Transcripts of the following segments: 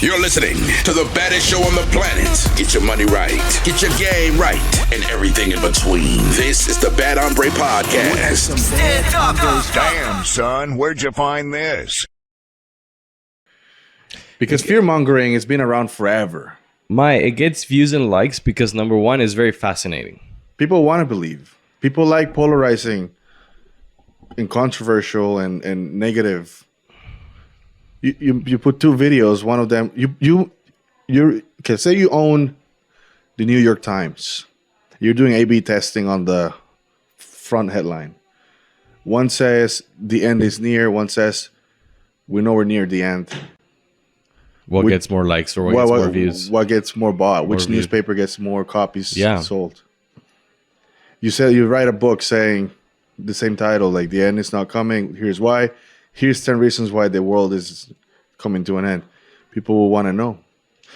You're listening to the baddest show on the planet. Get your money right, get your game right, and everything in between. This is the Bad Hombre Podcast. Stand up. Damn, son, where'd you find this? Because fear-mongering has been around forever. It gets views and likes because number one is very fascinating. People want to believe. People like polarizing and controversial and negative. You put two videos, one of them you okay, say you own the New York Times. You're doing A/B testing on the front headline. One says the end is near, one says we're nowhere near the end. What gets more likes or what gets more views? What gets more bought? Which newspaper gets more copies sold? You write a book saying the same title, like the end is not coming. Here's why. Here's 10 reasons why the world is coming to an end. People will want to know.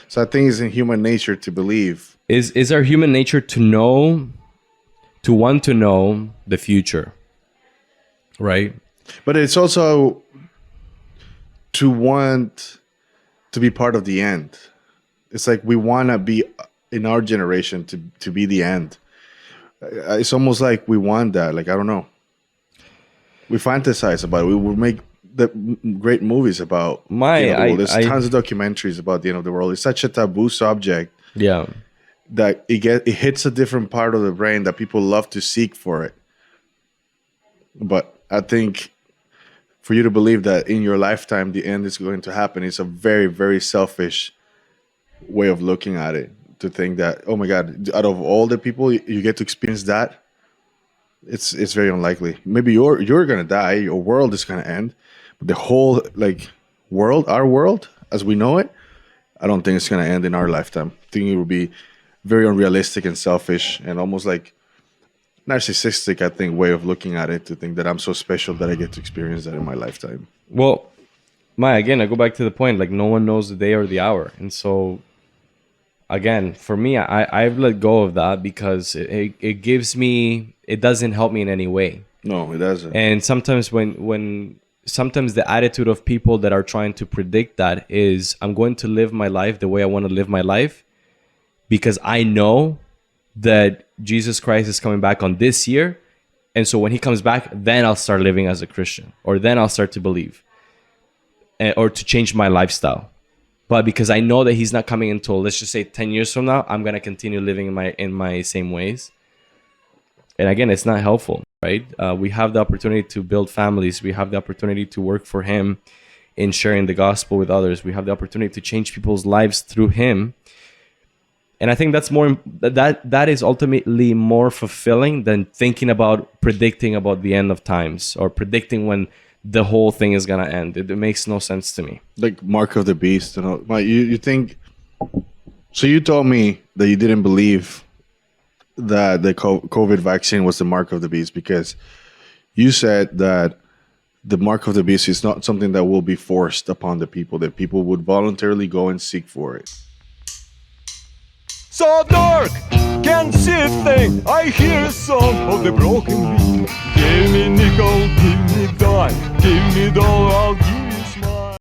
So I think it's in human nature to believe. Is our human nature to want to know the future, right? But it's also to want to be part of the end. It's like we want to be, in our generation, to be the end. It's almost like we want that. Like, I don't know. We fantasize about it. We will make the great movies about the end of the world. There's tons of documentaries about the end of the world. It's such a taboo subject. Yeah. That it hits a different part of the brain that people love to seek for it. But I think for you to believe that in your lifetime the end is going to happen, it's a very, very selfish way of looking at it. To think that, oh my God, out of all the people you get to experience that, it's very unlikely. Maybe you're gonna die, your world is gonna end, but the whole world, our world as we know it, I don't think it's gonna end in our lifetime. I think it would be very unrealistic and selfish and almost like narcissistic, I think, way of looking at it, to think that I'm so special that I get to experience that in my lifetime. Well, again, I go back to the point, like no one knows the day or the hour. And so again, for me, I've let go of that because it gives me, it doesn't help me in any way. No, it doesn't. And sometimes sometimes the attitude of people that are trying to predict that is, I'm going to live my life the way I want to live my life because I know that Jesus Christ is coming back on this year. And so when he comes back, then I'll start living as a Christian, or then I'll start to believe or to change my lifestyle. But because I know that he's not coming until, let's just say 10 years from now, I'm going to continue living in my same ways. And again, it's not helpful, right? We have the opportunity to build families. We have the opportunity to work for him in sharing the gospel with others. We have the opportunity to change people's lives through him. And I think that's that is ultimately more fulfilling than thinking about predicting about the end of times or predicting when the whole thing is gonna end. It makes no sense to me. Like Mark of the Beast, you think? So you told me that you didn't believe that the COVID vaccine was the mark of the beast because you said that the mark of the beast is not something that will be forced upon the people; that people would voluntarily go and seek for it. So dark, can't see a thing. I hear a song of the broken beat. Give me nickel, give me dime, give me dollar, I'll give